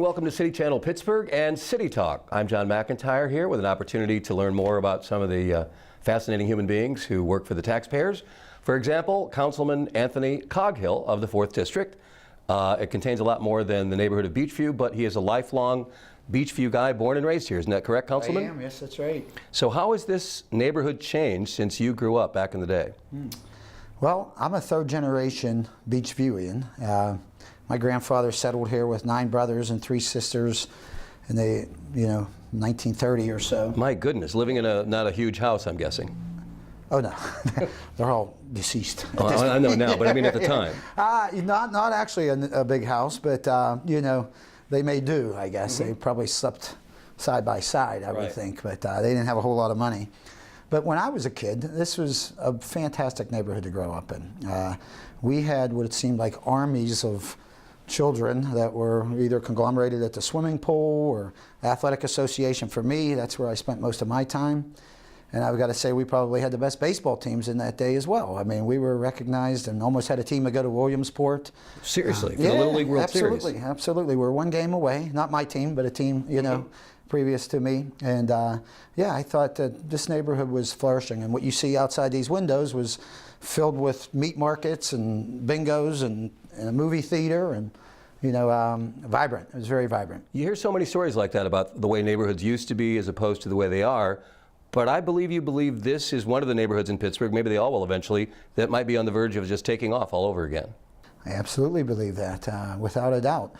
welcome to City Channel Pittsburgh and City Talk. I'm John McIntire here with an opportunity to learn more about some of the fascinating human beings who work for the taxpayers. For example, Councilman Anthony Coghill of the 4th District. It contains a lot more than the neighborhood of Beechview, but he is a lifelong Beechview guy, born and raised here. Isn't that correct, Councilman? I am, yes, that's right. So how has this neighborhood changed since you grew up back in the day? Well, I'm a third-generation Beechviewian. My grandfather settled here with 9 brothers and 3 sisters in the, 1930 or so. My goodness, living in not a huge house, I'm guessing. Oh no, they're all deceased. Oh, I know now, but I mean at the time. Not actually a big house, but they may do, I guess. They probably slept side by side, I would think, but they didn't have a whole lot of money. But when I was a kid, this was a fantastic neighborhood to grow up in. We had what it seemed like armies of children that were either conglomerated at the swimming pool or athletic association. For me, that's where I spent most of my time. And I've got to say, we probably had the best baseball teams in that day as well. I mean, we were recognized and almost had a team to go to Williamsport. Seriously, for the Little League World Series. Absolutely. We're 1 game away. Not my team, but a team, previous to me. And yeah, I thought that this neighborhood was flourishing. And what you see outside these windows was filled with meat markets and bingos and a movie theater and vibrant. It was very vibrant. You hear so many stories like that about the way neighborhoods used to be as opposed to the way they are. But I believe you believe this is one of the neighborhoods in Pittsburgh, maybe they all will eventually, that might be on the verge of just taking off all over again. I absolutely believe that, without a doubt.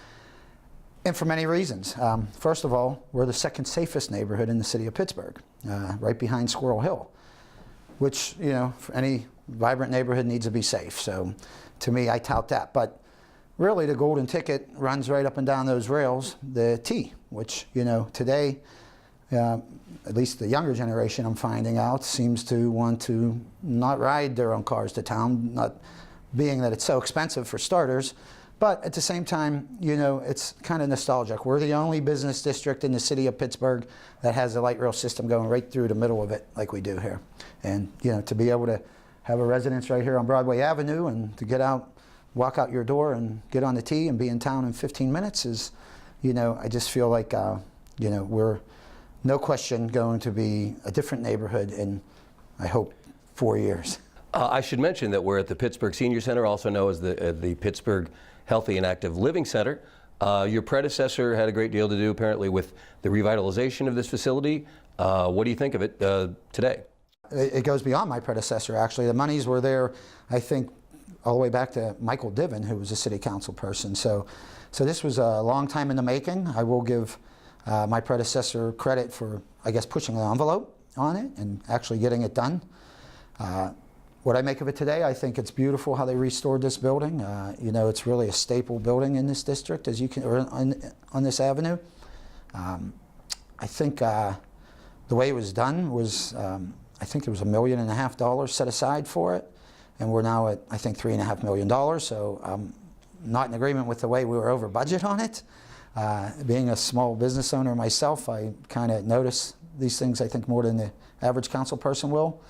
And for many reasons. First of all, we're the 2nd safest neighborhood in the city of Pittsburgh, right behind Squirrel Hill, which, for any vibrant neighborhood needs to be safe. So to me, I tout that. But really, the golden ticket runs right up and down those rails, the T, which, today, at least the younger generation I'm finding out, seems to want to not ride their own cars to town, not being that it's so expensive for starters. But at the same time, it's kind of nostalgic. We're the only business district in the city of Pittsburgh that has a light rail system going right through the middle of it like we do here. And, to be able to have a residence right here on Broadway Avenue and to get out, walk out your door and get on the T and be in town in 15 minutes is, I just feel like, we're no question going to be a different neighborhood in, I hope, 4 years. I should mention that we're at the Pittsburgh Senior Center, also known as the Pittsburgh Healthy and Active Living Center. Your predecessor had a great deal to do apparently with the revitalization of this facility. What do you think of it today? It goes beyond my predecessor, actually. The monies were there, I think, all the way back to Michael Diven, who was a city council person. So this was a long time in the making. I will give my predecessor credit for, I guess, pushing the envelope on it and actually getting it done. What I make of it today, I think it's beautiful how they restored this building. It's really a staple building in this district, as you can, or on this avenue. I think the way it was done was, I think there was $1.5 million set aside for it, and we're now at, I think, $3.5 million. So I'm not in agreement with the way we were over budget on it. Being a small business owner myself, I kind of notice these things, I think, more than the average council person will.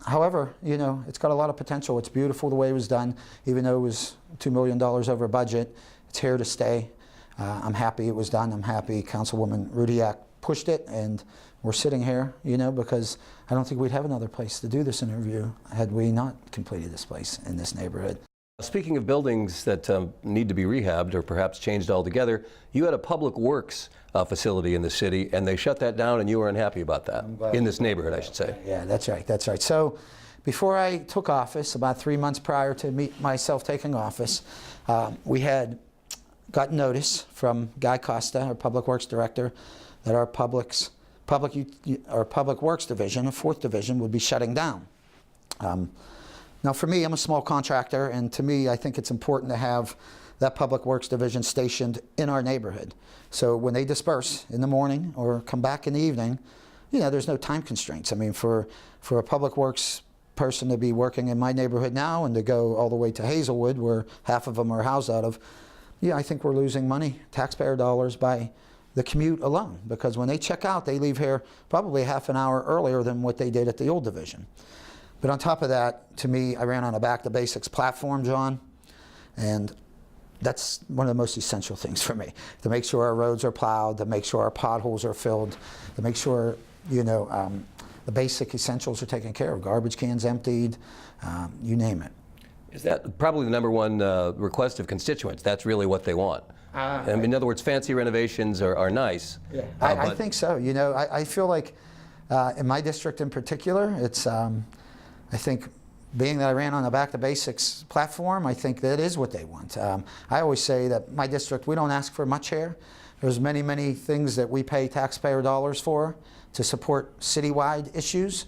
However, it's got a lot of potential. It's beautiful the way it was done, even though it was $2 million over budget. It's here to stay. I'm happy it was done. I'm happy Councilwoman Rudiak pushed it, and we're sitting here, because I don't think we'd have another place to do this interview had we not completed this place in this neighborhood. Speaking of buildings that need to be rehabbed or perhaps changed altogether, you had a public works facility in the city, and they shut that down, and you were unhappy about that in this neighborhood, I should say. Yeah, that's right. That's right. So before I took office, about 3 months prior to myself taking office, we had gotten notice from Guy Costa, our public works director, that our public works division, the 4th division, would be shutting down. Now for me, I'm a small contractor, and to me, I think it's important to have that public works division stationed in our neighborhood. So when they disperse in the morning or come back in the evening, there's no time constraints. I mean, for a public works person to be working in my neighborhood now and to go all the way to Hazelwood, where half of them are housed out of, I think we're losing money, taxpayer dollars, by the commute alone. Because when they check out, they leave here probably half an hour earlier than what they did at the old division. But on top of that, to me, I ran on a back to basics platform, John, and That's one of the most essential things for me, to make sure our roads are plowed, to make sure our potholes are filled, to make sure, the basic essentials are taken care of, garbage cans emptied, you name it. Is that probably the number one request of constituents? That's really what they want. In other words, fancy renovations are nice. Yeah. I think so. I feel like in my district in particular, it's, I think, being that I ran on the Back to Basics platform, I think that is what they want. I always say that my district, we don't ask for much here. There's many, many things that we pay taxpayer dollars for to support citywide issues,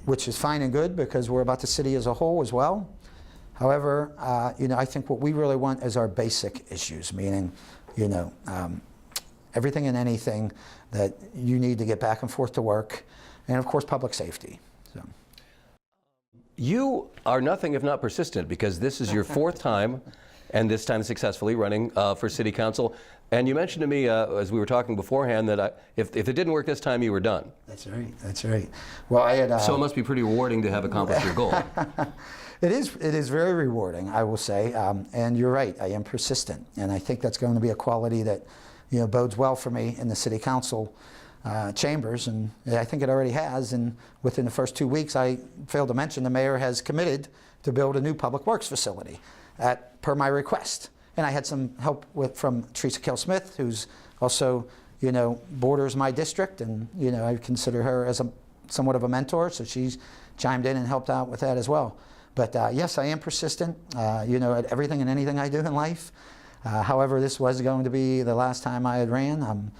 which is fine and good because we're about the city as a whole as well. However, I think what we really want is our basic issues, meaning, everything and anything that you need to get back and forth to work, and of course, public safety. So. You are nothing if not persistent, because this is your fourth time, and this time successfully, running for City Council. And you mentioned to me, as we were talking beforehand, that if it didn't work this time, you were done. That's right. That's right. Well, I had. So it must be pretty rewarding to have accomplished your goal. It is very rewarding, I will say. And you're right. I am persistent, and I think that's going to be a quality that, bodes well for me in the City Council chambers, and I think it already has. And within the first 2 weeks, I failed to mention the mayor has committed to build a new public works facility per my request. And I had some help from Teresa Kell-Smith, who's also, borders my district, and I consider her as somewhat of a mentor, so she's chimed in and helped out with that as well. But yes, I am persistent, at everything and anything I do in life. However, this was going to be the last time I had ran.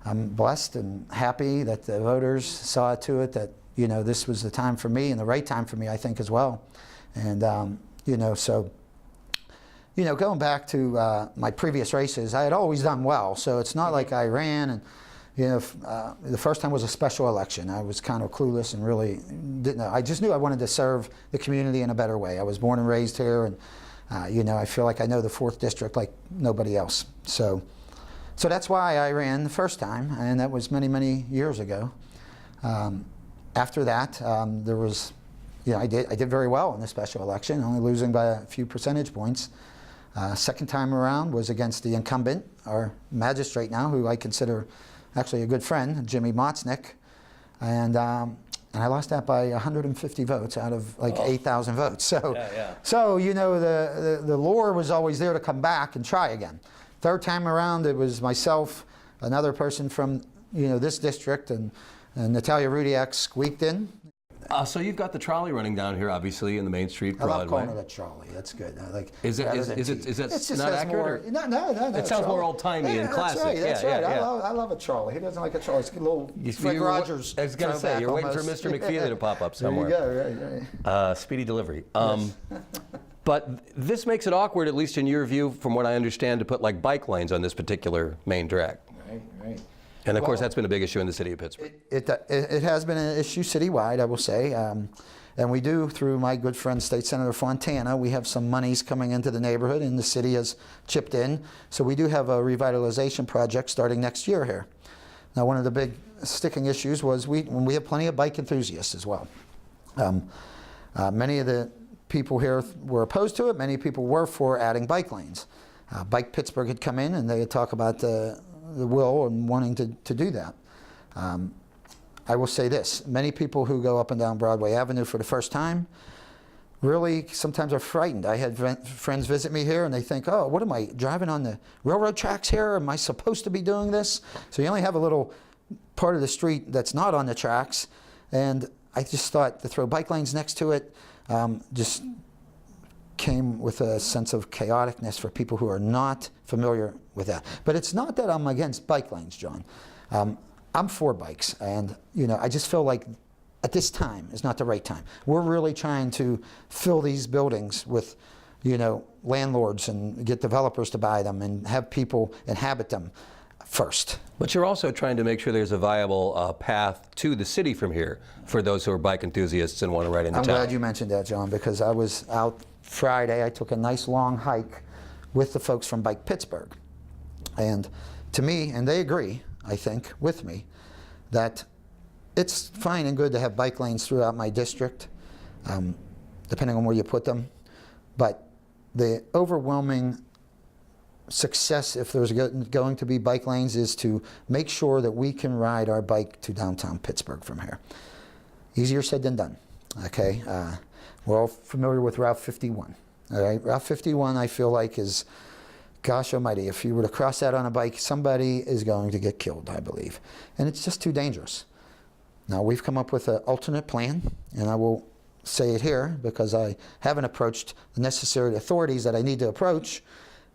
I'm blessed and happy that the voters saw to it that, this was the time for me and the right time for me, I think, as well. And, going back to my previous races, I had always done well. So it's not like I ran and, the first time was a special election. I was kind of clueless and really didn't know. I just knew I wanted to serve the community in a better way. I was born and raised here, and, I feel like I know the 4th District like nobody else. So that's why I ran the first time, and that was many, many years ago. After that, there was, I did very well in the special election, only losing by a few percentage points. Second time around was against the incumbent, our magistrate now, who I consider actually a good friend, Jimmy Motznick, and I lost that by 150 votes out of like 8,000 votes. So, the lure was always there to come back and try again. Third time around, it was myself, another person from this district, and Natalia Rudiak squeaked in. So you've got the trolley running down here, obviously, in the Main Street Broadway. I love calling it a trolley. That's good. Is that not accurate? No. It sounds more old-timey and classic. That's right. I love a trolley. Who doesn't like a trolley? It's a little Fred Rogers. I was going to say, you're waiting for Mr. McFeely to pop up somewhere. There you go. Right. Speedy delivery. But this makes it awkward, at least in your view, from what I understand, to put like bike lanes on this particular main drag. Right. And of course, that's been a big issue in the city of Pittsburgh. It has been an issue citywide, I will say. And we do, through my good friend, State Senator Fontana, we have some monies coming into the neighborhood, and the city has chipped in. So we do have a revitalization project starting next year here. Now, one of the big sticking issues was we have plenty of bike enthusiasts as well. Many of the people here were opposed to it. Many people were for adding bike lanes. Bike Pittsburgh had come in, and they had talked about the will and wanting to do that. I will say this, many people who go up and down Broadway Avenue for the first time really sometimes are frightened. I had friends visit me here and they think, oh, what am I, driving on the railroad tracks here? Am I supposed to be doing this? So you only have a little part of the street that's not on the tracks, and I just thought to throw bike lanes next to it just came with a sense of chaoticness for people who are not familiar with that. But it's not that I'm against bike lanes, John. I'm for bikes, and I just feel like at this time is not the right time. We're really trying to fill these buildings with landlords and get developers to buy them and have people inhabit them first. But you're also trying to make sure there's a viable path to the city from here for those who are bike enthusiasts and want to ride into town. I'm glad you mentioned that, John, because I was out Friday. I took a nice long hike with the folks from Bike Pittsburgh. And to me, and they agree, I think, with me, that it's fine and good to have bike lanes throughout my district, depending on where you put them. But the overwhelming success, if there's going to be bike lanes, is to make sure that we can ride our bike to downtown Pittsburgh from here. Easier said than done, okay? We're all familiar with Route 51, all right? Route 51, I feel like, is, gosh almighty, if you were to cross that on a bike, somebody is going to get killed, I believe. And it's just too dangerous. Now, we've come up with an alternate plan, and I will say it here because I haven't approached the necessary authorities that I need to approach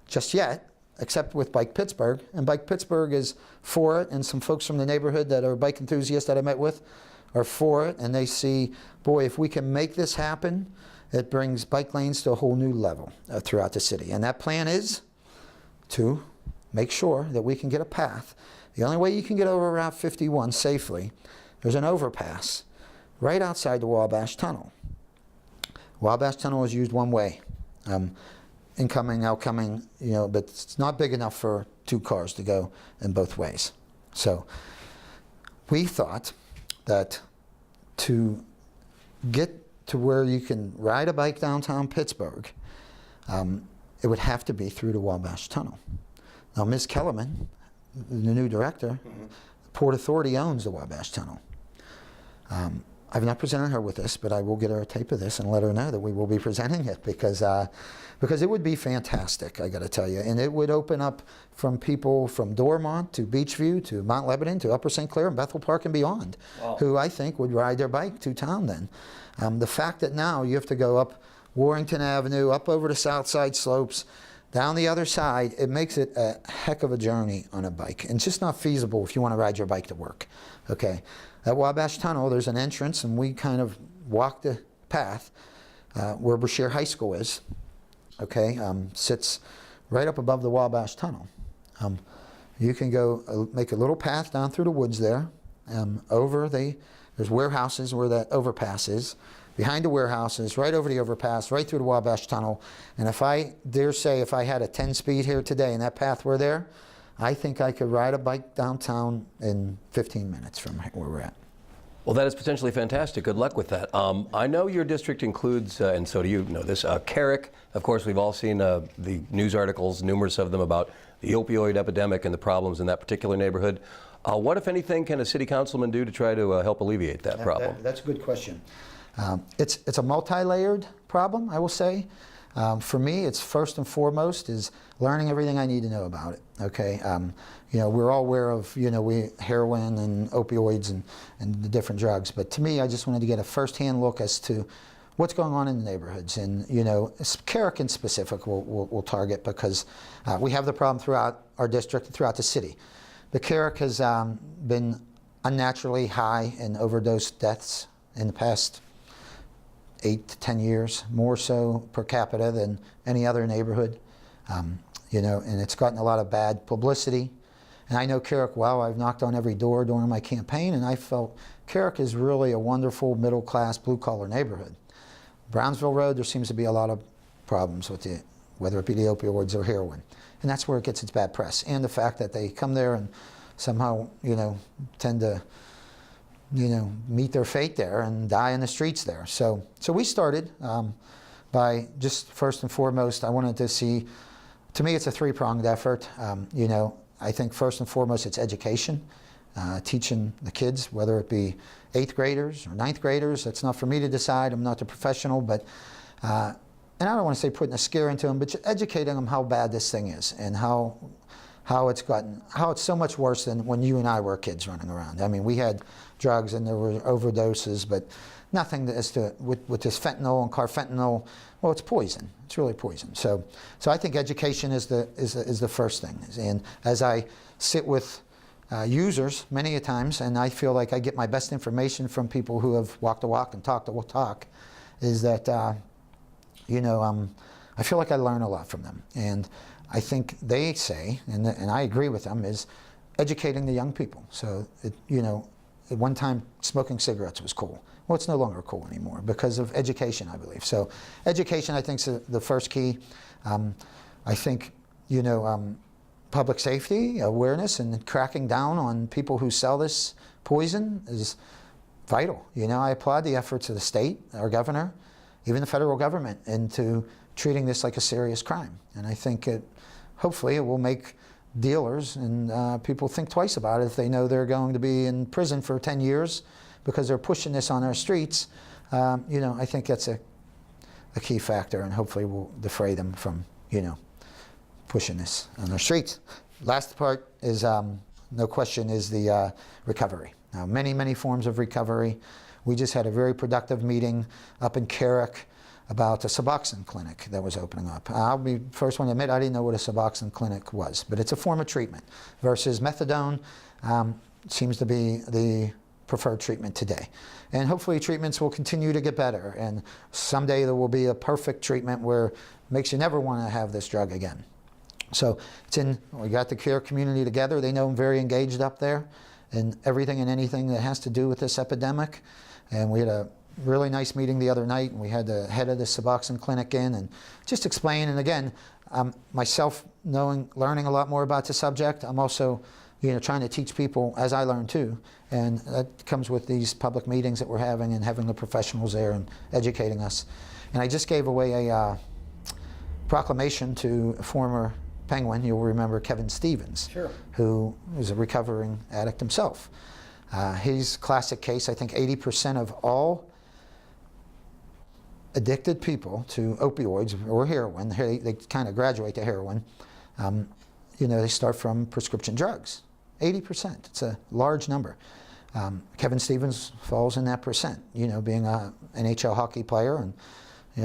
just yet, except with Bike Pittsburgh. And Bike Pittsburgh is for it, and some folks from the neighborhood that are bike enthusiasts that I met with are for it, and they see, boy, if we can make this happen, it brings bike lanes to a whole new level throughout the city. And that plan is to make sure that we can get a path. The only way you can get over Route 51 safely, there's an overpass right outside the Wabash Tunnel. Wabash Tunnel is used one way. Incoming, outcoming, you know, but it's not big enough for two cars to go in both ways. So we thought that to get to where you can ride a bike downtown Pittsburgh, it would have to be through the Wabash Tunnel. Now, Ms. Kellerman, the new director, the Port Authority owns the Wabash Tunnel. I've not presented her with this, but I will get her a tape of this and let her know that we will be presenting it because it would be fantastic, I got to tell you. And it would open up from people from Dormont to Beachview to Mount Lebanon to Upper St. Clair and Bethel Park and beyond, wow, who I think would ride their bike to town then. The fact that now you have to go up Warrington Avenue, up over the South Side slopes, down the other side, it makes it a heck of a journey on a bike. And it's just not feasible if you want to ride your bike to work, okay? At Wabash Tunnel, there's an entrance, and we kind of walk the path where Brashear High School is, okay? Sits right up above the Wabash Tunnel. You can go make a little path down through the woods there. There's warehouses where that overpass is. Behind the warehouses, right over the overpass, right through the Wabash Tunnel. And if I dare say, if I had a 10-speed here today and that path were there, I think I could ride a bike downtown in 15 minutes from where we're at. Well, that is potentially fantastic. Good luck with that. I know your district includes, and so do you know this, Carrick. Of course, we've all seen the news articles, numerous of them, about the opioid epidemic and the problems in that particular neighborhood. What, if anything, can a city councilman do to try to help alleviate that problem? That's a good question. It's a multi-layered problem, I will say. For me, it's first and foremost is learning everything I need to know about it. Okay, you know, we're all aware of heroin and opioids and the different drugs, but to me, I just wanted to get a first-hand look as to what's going on in the neighborhoods, and Carrick in specific we'll target because we have the problem throughout our district and throughout the city. The Carrick has been unnaturally high in overdose deaths in the past 8 to 10 years, more so per capita than any other neighborhood. And it's gotten a lot of bad publicity. And I know Carrick well. I've knocked on every door during my campaign, and I felt Carrick is really a wonderful middle-class, blue-collar neighborhood. Brownsville Road, there seems to be a lot of problems with it, whether it be the opioids or heroin. And that's where it gets its bad press. And the fact that they come there and somehow, tend to meet their fate there and die in the streets there. So we started by just first and foremost, I wanted to see, to me it's a three-pronged effort. I think first and foremost it's education, teaching the kids, whether it be 8th graders or 9th graders. That's not for me to decide. I'm not the professional, but and I don't want to say putting a scare into them, but just educating them how bad this thing is and how it's so much worse than when you and I were kids running around. I mean, we had drugs and there were overdoses, but nothing as to with this fentanyl and carfentanil. Well, it's poison. It's really poison. So I think education is the first thing. And as I sit with users many a times, and I feel like I get my best information from people who have walked the walk and talked the talk, is that I feel like I learn a lot from them. And I think they say, and I agree with them, is educating the young people. So, at one time, smoking cigarettes was cool. Well, it's no longer cool anymore because of education, I believe. So, education, I think, is the first key. I think, public safety, awareness, and cracking down on people who sell this poison is vital. I applaud the efforts of the state, our governor, even the federal government into treating this like a serious crime. And I think hopefully it will make dealers and people think twice about it if they know they're going to be in prison for 10 years because they're pushing this on our streets. I think that's a key factor, and hopefully will defray them from, pushing this on our streets. Last part is, no question, is the recovery. Now, many, many forms of recovery. We just had a very productive meeting up in Carrick about a Suboxone clinic that was opening up. I'll be the first one to admit I didn't know what a Suboxone clinic was, but it's a form of treatment versus methadone. Seems to be the preferred treatment today. And hopefully treatments will continue to get better, and someday there will be a perfect treatment where it makes you never want to have this drug again. So we got the care community together. They know I'm very engaged up there in everything and anything that has to do with this epidemic. And we had a really nice meeting the other night, and we had the head of the Suboxone clinic in and just explain. And again, myself learning a lot more about the subject, I'm also trying to teach people as I learn too. And that comes with these public meetings that we're having and having the professionals there and educating us. And I just gave away a proclamation to a former Penguin. You'll remember Kevin Stevens, Sure. Who was a recovering addict himself. His classic case, I think 80% of all addicted people to opioids or heroin, they kind of graduate to heroin, they start from prescription drugs. 80%, it's a large number. Kevin Stevens falls in that percent, being an NHL hockey player, and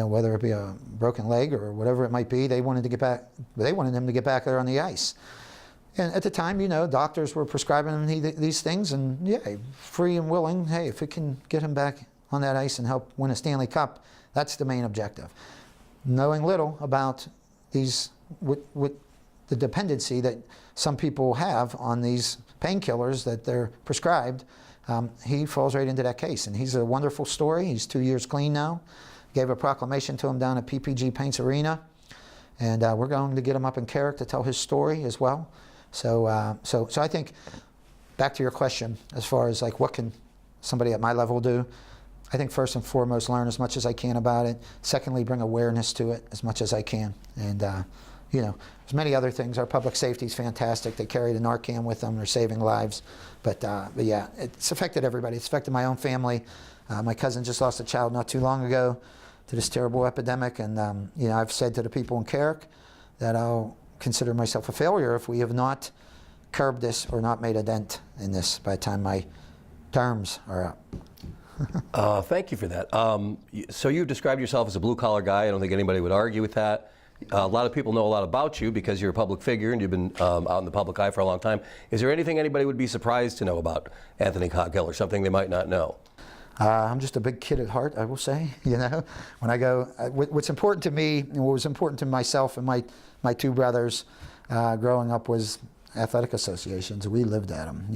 whether it be a broken leg or whatever it might be, they wanted him to get back there on the ice. And at the time, doctors were prescribing him these things, and free and willing, hey, if it can get him back on that ice and help win a Stanley Cup, that's the main objective. Knowing little about with the dependency that some people have on these painkillers that they're prescribed, he falls right into that case. And he's a wonderful story. He's 2 years clean now. Gave a proclamation to him down at PPG Paints Arena. And we're going to get him up in Carrick to tell his story as well. So I think, back to your question, as far as like what can somebody at my level do, I think first and foremost, learn as much as I can about it. Secondly, bring awareness to it as much as I can. And there's many other things. Our public safety is fantastic. They carry the Narcan with them. They're saving lives. But yeah, it's affected everybody. It's affected my own family. My cousin just lost a child not too long ago to this terrible epidemic. And I've said to the people in Carrick that I'll consider myself a failure if we have not curbed this or not made a dent in this by the time my terms are up. Thank you for that. So you've described yourself as a blue-collar guy. I don't think anybody would argue with that. A lot of people know a lot about you because you're a public figure and you've been out in the public eye for a long time. Is there anything anybody would be surprised to know about Anthony Coghill, or something they might not know? I'm just a big kid at heart, I will say. When I go, what's important to me and what was important to myself and my two brothers growing up was athletic associations. We lived at them.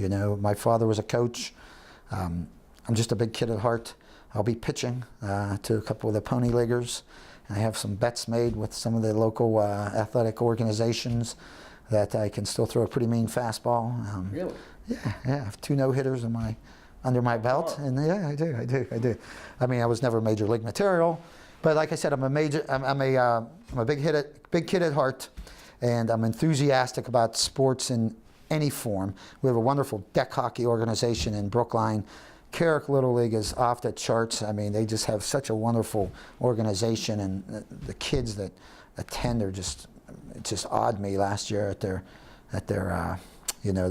My father was a coach. I'm just a big kid at heart. I'll be pitching to a couple of the pony leaguers. I have some bets made with some of the local athletic organizations that I can still throw a pretty mean fastball. Really? Yeah. I have 2 no-hitters under my belt, and yeah, I do. I mean, I was never major league material, but like I said, I'm a big kid at heart, and I'm enthusiastic about sports in any form. We have a wonderful deck hockey organization in Brookline. Carrick Little League is off the charts. I mean, they just have such a wonderful organization, and the kids that attend are just, it just awed me last year at their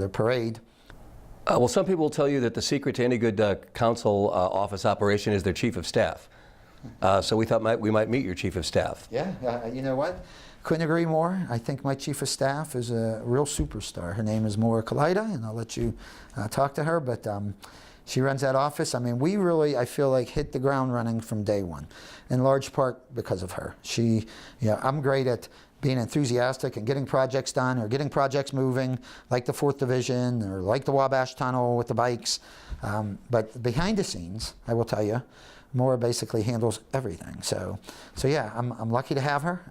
parade. Well, some people will tell you that the secret to any good council office operation is their chief of staff. So we thought we might meet your chief of staff. Yeah, you know what? Couldn't agree more. I think my chief of staff is a real superstar. Her name is Moira Kaleida, and I'll let you talk to her. But she runs that office. I mean, we really, I feel like, hit the ground running from day one, in large part because of her. I'm great at being enthusiastic and getting projects done or getting projects moving, like the 4th Division or like the Wabash Tunnel with the bikes. But behind the scenes, I will tell you, Maura basically handles everything. So yeah, I'm lucky to have her.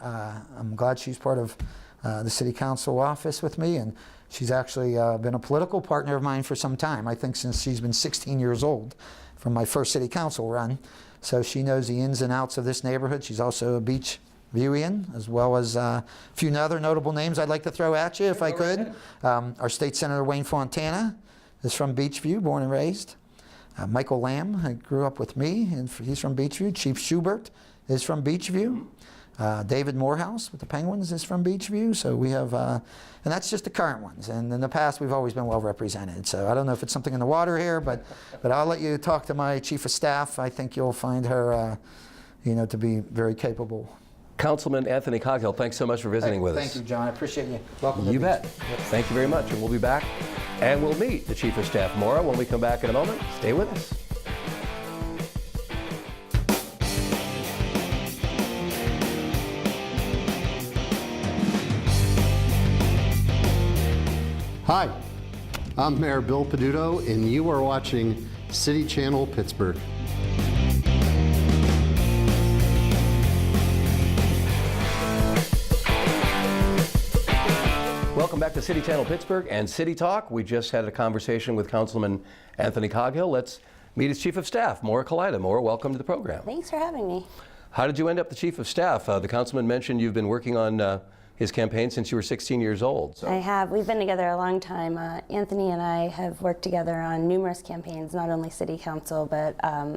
I'm glad she's part of the City Council office with me, and she's actually been a political partner of mine for some time. I think since she's been 16 years old from my first City Council run. so she knows the ins and outs of this neighborhood. She's also a Beach Viewian, as well as a few other notable names I'd like to throw at you if I could. Our State Senator Wayne Fontana is from Beachview, born and raised. Michael Lamb, who grew up with me, and he's from Beachview. Chief Schubert is from Beachview. David Morehouse with the Penguins is from Beachview. So we have, and that's just the current ones. And in the past, we've always been well represented. So I don't know if it's something in the water here, but I'll let you talk to my chief of staff. I think you'll find her, to be very capable. Councilman Anthony Coghill, thanks so much for visiting with us. Thank you, John. I appreciate you. Welcome. You bet. Thank you very much, and we'll be back. And we'll meet the Chief of Staff, Moira, when we come back in a moment. Stay with us. Hi, I'm Mayor Bill Peduto, and you are watching City Channel Pittsburgh. Welcome back to City Channel Pittsburgh and City Talk. We just had a conversation with Councilman Anthony Coghill. Let's meet his Chief of Staff, Moira Kaleida. Moira, welcome to the program. Thanks for having me. How did you end up the Chief of Staff? The Councilman mentioned you've been working on his campaign since you were 16 years old. So. I have. We've been together a long time. Anthony and I have worked together on numerous campaigns, not only City Council, but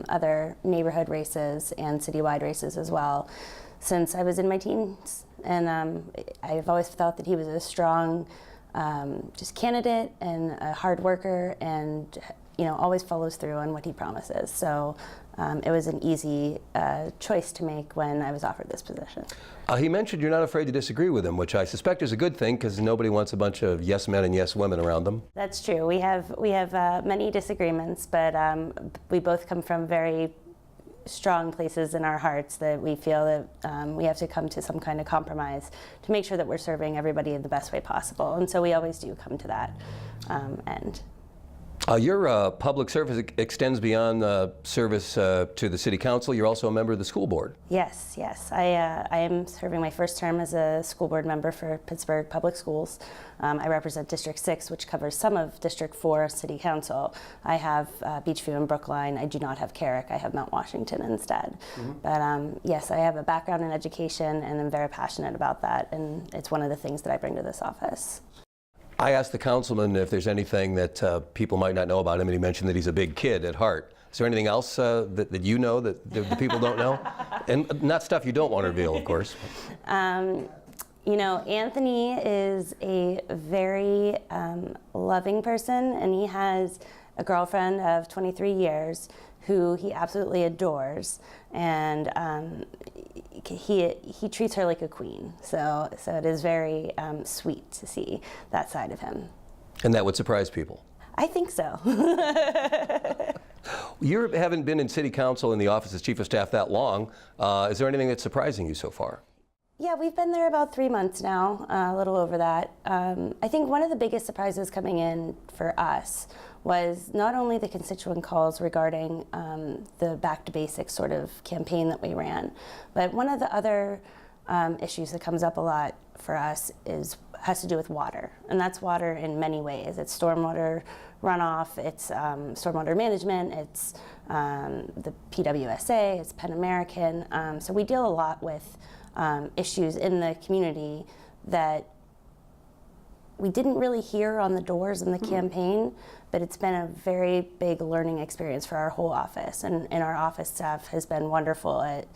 other neighborhood races and citywide races as well, since I was in my teens. And I've always thought that he was a strong just candidate and a hard worker, and always follows through on what he promises. So it was an easy choice to make when I was offered this position. He mentioned you're not afraid to disagree with him, which I suspect is a good thing because nobody wants a bunch of yes men and yes women around them. That's true. We have many disagreements, but we both come from very strong places in our hearts that we feel that we have to come to some kind of compromise to make sure that we're serving everybody in the best way possible. And so we always do come to that end. Your public service extends beyond service to the City Council. You're also a member of the school board. Yes. I am serving my first term as a school board member for Pittsburgh Public Schools. I represent District 6, which covers some of District 4 City Council. I have Beachview and Brookline. I do not have Carrick. I have Mount Washington instead. Mm-hmm. But yes, I have a background in education, and I'm very passionate about that. And it's one of the things that I bring to this office. I asked the councilman if there's anything that people might not know about him, and he mentioned that he's a big kid at heart. Is there anything else that you know that the people don't know? And not stuff you don't want to reveal, of course. Anthony is a very loving person, and he has a girlfriend of 23 years who he absolutely adores, and he treats her like a queen. So it is very sweet to see that side of him. And that would surprise people. I think so. You haven't been in City Council in the office as Chief of Staff that long. Is there anything that's surprising you so far? Yeah, we've been there about 3 months now, a little over that. I think one of the biggest surprises coming in for us was not only the constituent calls regarding the Back to Basics sort of campaign that we ran, but one of the other issues that comes up a lot for us has to do with water. And that's water in many ways. It's stormwater runoff, it's stormwater management, it's the PWSA, it's Penn American. So we deal a lot with issues in the community that we didn't really hear on the doors in the campaign, but it's been a very big learning experience for our whole office. And our office staff has been wonderful at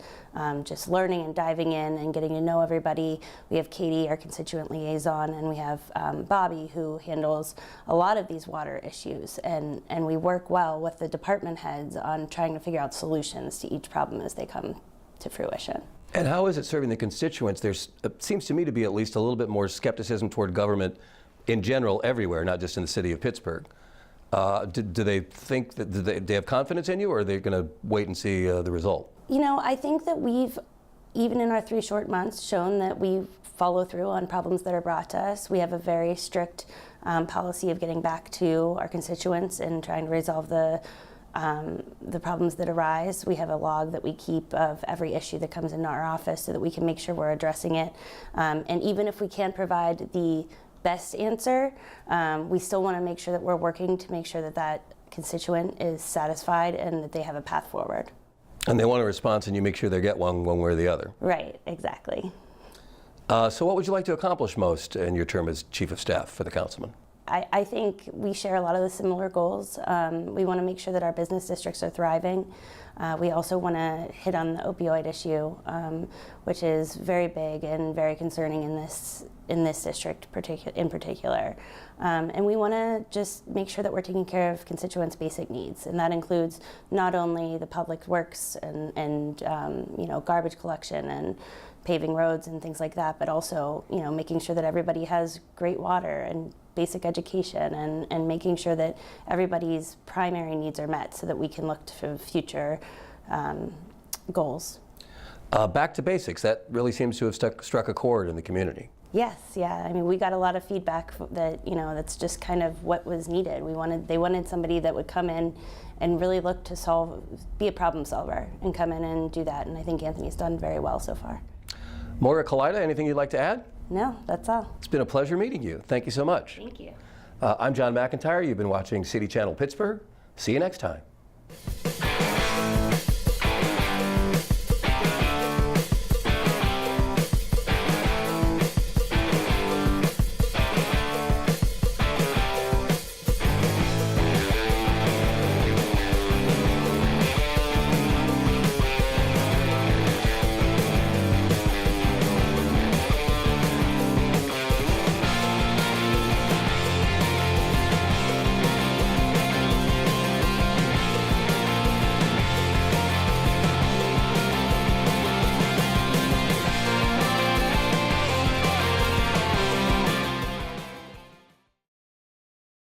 just learning and diving in and getting to know everybody. We have Katie, our constituent liaison, and we have Bobby, who handles a lot of these water issues. And we work well with the department heads on trying to figure out solutions to each problem as they come to fruition. And how is it serving the constituents? It seems to me to be at least a little bit more skepticism toward government in general everywhere, not just in the city of Pittsburgh. Do they think that they have confidence in you, or are they going to wait and see the result? I think that we've, even in our 3 short months, shown that we follow through on problems that are brought to us. We have a very strict policy of getting back to our constituents and trying to resolve the problems that arise. We have a log that we keep of every issue that comes into our office so that we can make sure we're addressing it. And even if we can't provide the best answer, we still want to make sure that we're working to make sure that that constituent is satisfied and that they have a path forward. And they want a response, and you make sure they get one way or the other. Right, exactly. So what would you like to accomplish most in your term as Chief of Staff for the councilman? I think we share a lot of the similar goals. We want to make sure that our business districts are thriving. We also want to hit on the opioid issue, which is very big and very concerning in this district in particular. And we want to just make sure that we're taking care of constituents' basic needs, and that includes not only the public works and garbage collection and paving roads and things like that, but also making sure that everybody has great water and basic education, and making sure that everybody's primary needs are met so that we can look to future goals. Back to basics, that really seems to have struck a chord in the community. Yes, yeah. I mean, we got a lot of feedback that that's just kind of what was needed. They wanted somebody that would come in and really look to be a problem solver, and come in and do that. And I think Anthony's done very well so far. Moira Kaleida, anything you'd like to add? No, that's all. It's been a pleasure meeting you. Thank you so much. Thank you. I'm John McIntire. You've been watching City Channel Pittsburgh. See you next time.